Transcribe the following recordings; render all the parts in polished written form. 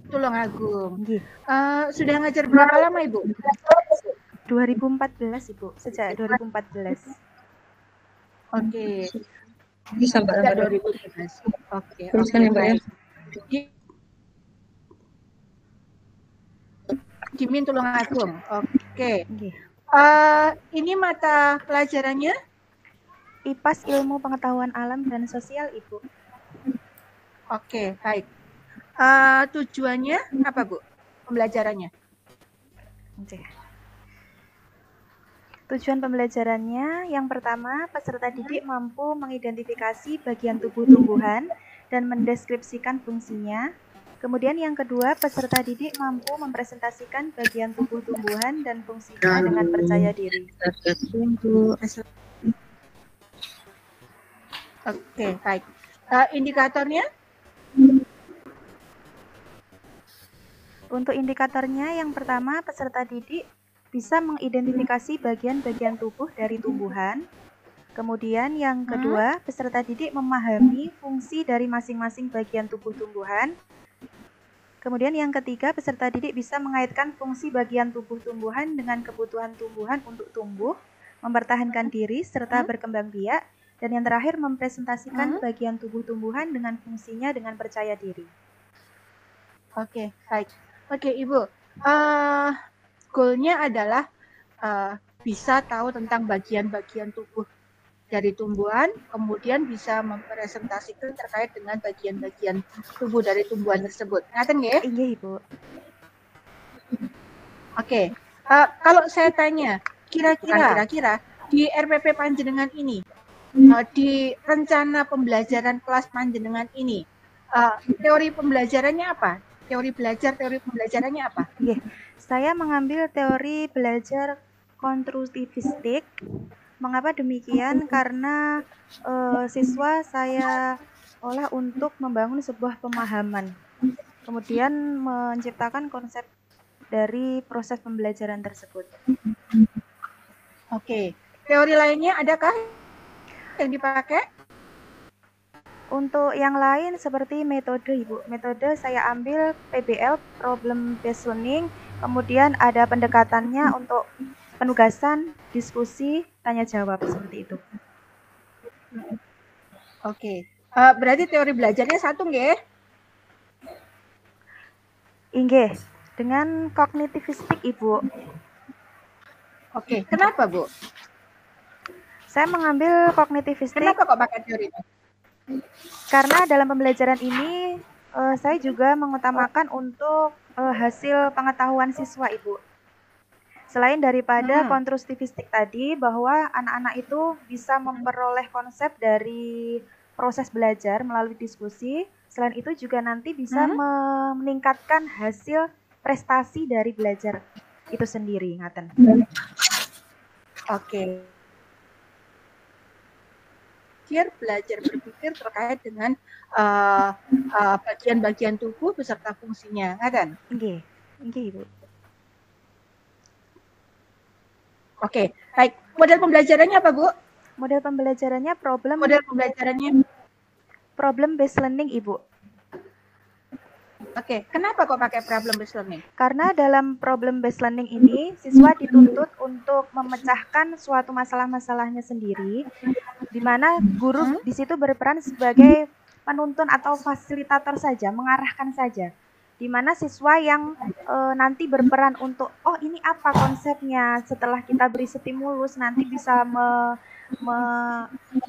Tulungagung. Nggih. Sudah ngajar berapa lama, Ibu? 2014, Ibu. Sejak 2014. Oke. Bisa Mbak. Sejak 2014. Oke, Terusan ya, Mbak ya. Jimin Tulungagung. Oke. Nggih. Ini mata pelajarannya? IPAS Ilmu Pengetahuan Alam dan Sosial, Ibu. Oke, baik. Tujuannya apa, Bu? Pembelajarannya? Oke. Tujuan pembelajarannya yang pertama, peserta didik mampu mengidentifikasi bagian tubuh tumbuhan dan mendeskripsikan fungsinya. Kemudian yang kedua, peserta didik mampu mempresentasikan bagian tubuh tumbuhan dan fungsinya dengan percaya diri. Oke, baik. Indikatornya? Untuk indikatornya yang pertama, peserta didik bisa mengidentifikasi bagian-bagian tubuh dari tumbuhan. Kemudian yang kedua, peserta didik memahami fungsi dari masing-masing bagian tubuh tumbuhan. Kemudian yang ketiga, peserta didik bisa mengaitkan fungsi bagian tubuh tumbuhan dengan kebutuhan tumbuhan untuk tumbuh, mempertahankan diri, serta berkembang biak. Dan yang terakhir, mempresentasikan bagian tubuh tumbuhan dengan fungsinya dengan percaya diri. Oke, baik. Oke, Ibu. Goalnya adalah bisa tahu tentang bagian-bagian tubuh dari tumbuhan, kemudian bisa mempresentasikan terkait dengan bagian-bagian tubuh dari tumbuhan tersebut. Ngaten nggih? Iya, Ibu. Oke. Kalau saya tanya, kira-kira di RPP panjenengan ini, di rencana pembelajaran kelas panjenengan ini, teori pembelajarannya apa? Teori pembelajarannya apa? Iya, saya mengambil teori belajar konstruktivistik. Mengapa demikian? Karena siswa saya olah untuk membangun sebuah pemahaman, kemudian menciptakan konsep dari proses pembelajaran tersebut. Oke, teori lainnya adakah yang dipakai? Untuk yang lain seperti metode, Ibu. Metode saya ambil PBL, Problem Based Learning, kemudian ada pendekatannya untuk penugasan, diskusi, tanya jawab seperti itu. Oke. Berarti teori belajarnya satu nggih? Inggih, dengan kognitivistik, Ibu. Oke, kenapa, Bu? Saya mengambil kognitivistik. Kenapa kok pakai teori itu? Karena dalam pembelajaran ini saya juga mengutamakan untuk hasil pengetahuan siswa, Ibu. Selain daripada konstruktivistik tadi, bahwa anak-anak itu bisa memperoleh konsep dari proses belajar melalui diskusi. Selain itu juga nanti bisa meningkatkan hasil prestasi dari belajar itu sendiri, ngaten. Oke. Belajar berpikir terkait dengan bagian-bagian tubuh beserta fungsinya, ngaten? Nggih, Ibu. Oke, baik. Model pembelajarannya apa, Bu? Model pembelajarannya problem based learning, Ibu. Oke, kenapa kok pakai problem based learning? Karena dalam problem based learning ini siswa dituntut untuk memecahkan suatu masalah-masalahnya sendiri, di mana guru di situ berperan sebagai penuntun atau fasilitator saja, mengarahkan saja. Di mana siswa yang nanti berperan untuk, oh ini apa konsepnya, setelah kita beri stimulus nanti bisa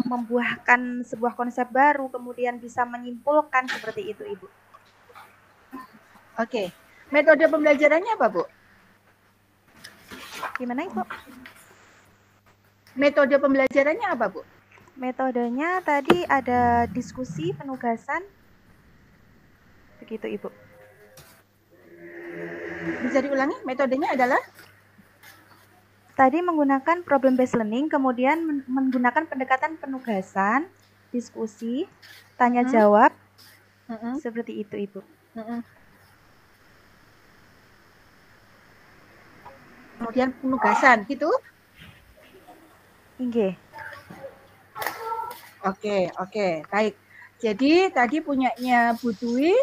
membuahkan sebuah konsep baru, kemudian bisa menyimpulkan seperti itu, Ibu. Oke, metode pembelajarannya apa, Bu? Gimana, Ibu? Metode pembelajarannya apa, Bu? Metodenya tadi ada diskusi, penugasan, begitu, Ibu. Bisa diulangi? Metodenya adalah? Tadi menggunakan problem based learning, kemudian menggunakan pendekatan penugasan, diskusi, tanya jawab, seperti itu, Ibu. Kemudian penugasan, gitu? Inggih. Oke, baik. Jadi tadi punyanya Bu Dwi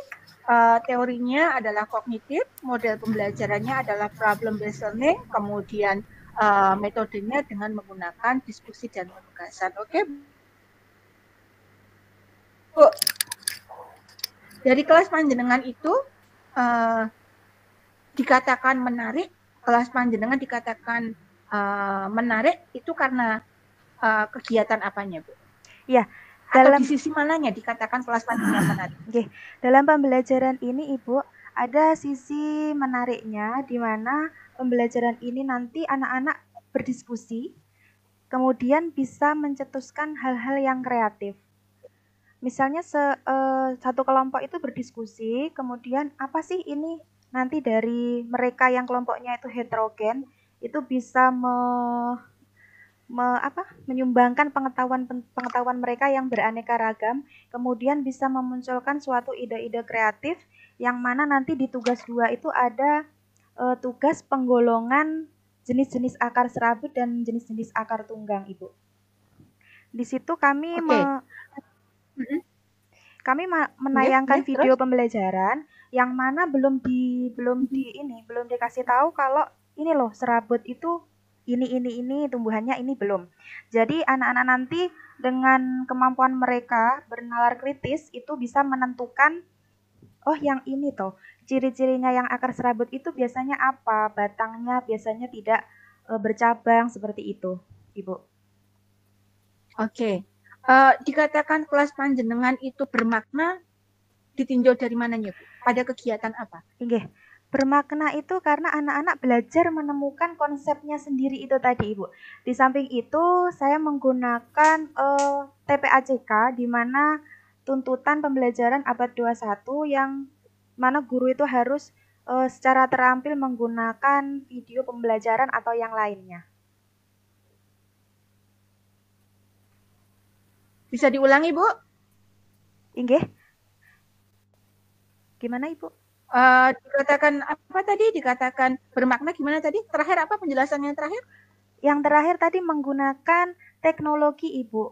Teorinya adalah kognitif, model pembelajarannya adalah problem based learning, kemudian metodenya dengan menggunakan diskusi dan penugasan. Oke, Bu. Dari kelas panjenengan itu dikatakan menarik, kelas panjenengan dikatakan menarik itu karena kegiatan apanya, Bu? Ya, atau di sisi mananya dikatakan kelas panjenengan menarik? Oke, dalam pembelajaran ini Ibu ada sisi menariknya di mana pembelajaran ini nanti anak-anak berdiskusi, kemudian bisa mencetuskan hal-hal yang kreatif. Misalnya satu kelompok itu berdiskusi, kemudian apa sih ini nanti dari mereka yang kelompoknya itu heterogen itu bisa menyumbangkan pengetahuan mereka yang beraneka ragam, kemudian bisa memunculkan suatu ide-ide kreatif yang mana nanti di tugas 2 itu ada tugas penggolongan jenis-jenis akar serabut dan jenis-jenis akar tunggang, Ibu. Di situ kami menayangkan video pembelajaran yang mana belum dikasih tahu kalau ini loh serabut itu ini tumbuhannya ini belum. Jadi anak-anak nanti dengan kemampuan mereka bernalar kritis itu bisa menentukan oh yang ini toh ciri-cirinya yang akar serabut itu biasanya apa, batangnya biasanya tidak bercabang seperti itu, Ibu. Oke. Dikatakan kelas panjenengan itu bermakna ditinjau dari mananya, Bu? Pada kegiatan apa? Oke. Bermakna itu karena anak-anak belajar menemukan konsepnya sendiri itu tadi, Ibu. Di samping itu, saya menggunakan TPACK, di mana tuntutan pembelajaran abad 21 yang mana guru itu harus secara terampil menggunakan video pembelajaran atau yang lainnya. Bisa diulangi, Bu? Inggih. Gimana, Ibu? Dikatakan apa tadi? Dikatakan bermakna gimana tadi? Terakhir apa penjelasannya terakhir? Yang terakhir tadi menggunakan teknologi, Ibu.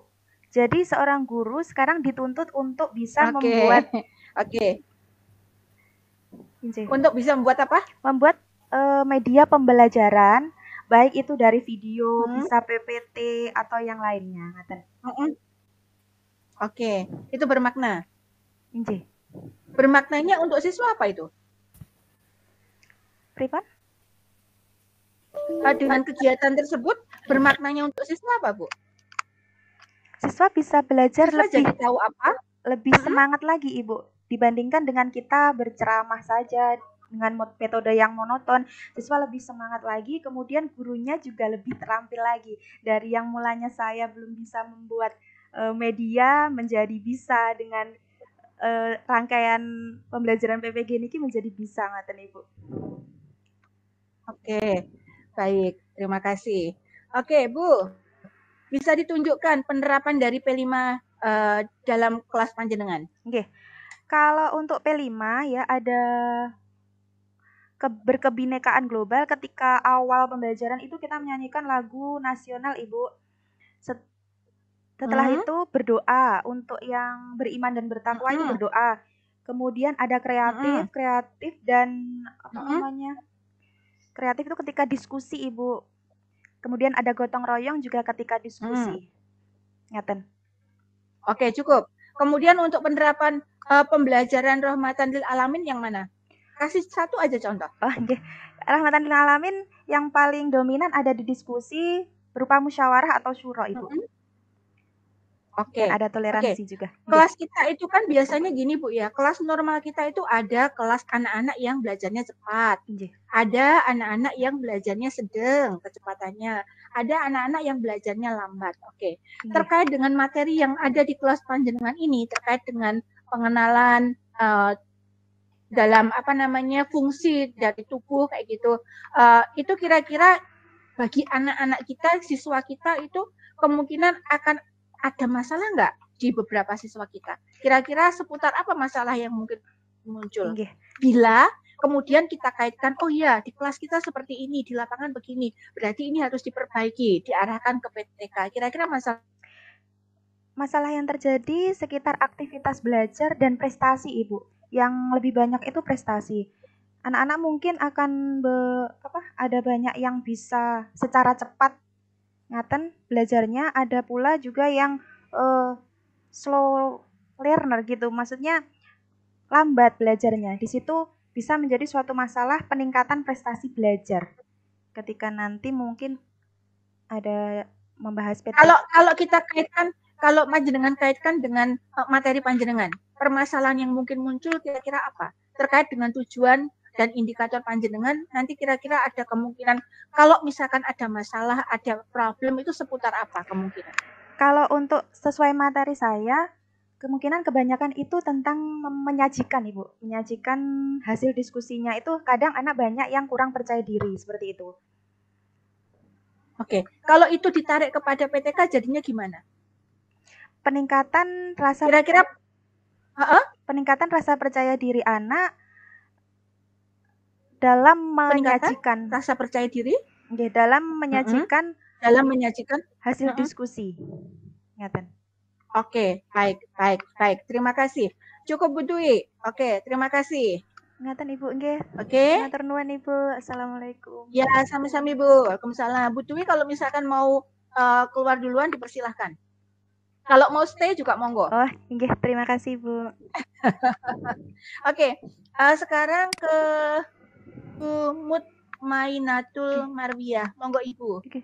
Jadi seorang guru sekarang dituntut untuk bisa membuat Untuk bisa membuat apa? Membuat media pembelajaran, baik itu dari video, bisa PPT atau yang lainnya. Oke, itu bermakna. Injih. Bermaknanya untuk siswa apa itu? Pripun? Dengan kegiatan tersebut bermaknanya untuk siswa apa, Bu? Siswa bisa belajar jadi tahu apa? Lebih semangat lagi, Ibu, dibandingkan dengan kita berceramah saja dengan metode yang monoton. Siswa lebih semangat lagi, kemudian gurunya juga lebih terampil lagi. Dari yang mulanya saya belum bisa membuat media menjadi bisa dengan rangkaian pembelajaran PPG ini menjadi bisa, ngaten Ibu. Oke, baik, terima kasih. Oke, Bu, bisa ditunjukkan penerapan dari P5 dalam kelas panjenengan? Oke, kalau untuk P5 ya ada berkebinekaan global. Ketika awal pembelajaran itu kita menyanyikan lagu nasional, Ibu. Setelah itu berdoa untuk yang beriman dan bertakwa itu berdoa. Kemudian ada kreatif dan kreatif itu ketika diskusi, Ibu. Kemudian ada gotong royong juga ketika diskusi. Ngaten. Oke, cukup. Kemudian untuk penerapan pembelajaran rahmatan lil alamin yang mana? Kasih satu aja contoh. Okay. Rahmatan lil alamin yang paling dominan ada di diskusi berupa musyawarah atau syuro, Ibu. Oke. Ada toleransi juga. Kelas kita itu kan biasanya gini, Bu ya. Kelas normal kita itu ada kelas anak-anak yang belajarnya cepat. Ada anak-anak yang belajarnya sedang kecepatannya. Ada anak-anak yang belajarnya lambat. Oke. Terkait dengan materi yang ada di kelas panjenengan ini, terkait dengan pengenalan dalam fungsi dari tubuh kayak gitu. Itu kira-kira bagi anak-anak kita, siswa kita itu kemungkinan akan ada masalah nggak di beberapa siswa kita? Kira-kira seputar apa masalah yang mungkin muncul? Bila kemudian kita kaitkan, oh ya di kelas kita seperti ini, di lapangan begini, berarti ini harus diperbaiki, diarahkan ke PTK. Kira-kira masalah yang terjadi sekitar aktivitas belajar dan prestasi, Ibu. yang lebih banyak itu prestasi. Anak-anak mungkin akan ada banyak yang bisa secara cepat ngaten belajarnya, ada pula juga yang slow learner gitu, maksudnya lambat belajarnya. Di situ bisa menjadi suatu masalah peningkatan prestasi belajar. Ketika nanti mungkin ada membahas PT. Kalau kita kaitkan, kalau panjenengan kaitkan dengan materi panjenengan, permasalahan yang mungkin muncul kira-kira apa? Terkait dengan tujuan dan indikator panjenengan, nanti kira-kira ada kemungkinan kalau misalkan ada masalah, ada problem itu seputar apa kemungkinan? Kalau untuk sesuai materi saya, kemungkinan kebanyakan itu tentang menyajikan, Ibu. Menyajikan hasil diskusinya itu kadang anak banyak yang kurang percaya diri, seperti itu. Oke, kalau itu ditarik kepada PTK jadinya gimana? Peningkatan rasa kira-kira peningkatan rasa percaya diri anak dalam menyajikan rasa percaya diri, dalam menyajikan hasil diskusi. Ngaten. Oke, baik. Terima kasih. Cukup Bu Dwi. Oke, terima kasih. Ngaten Ibu nggih. Oke. Matur nuwun Ibu. Assalamualaikum. Ya, sami-sami Bu. Waalaikumsalam. Bu Dwi kalau misalkan mau keluar duluan dipersilahkan. Kalau mau stay juga monggo. Oh, nggih, terima kasih Bu. Oke, sekarang ke Bu Mutmainatul Marwiyah. Monggo Ibu. Oke.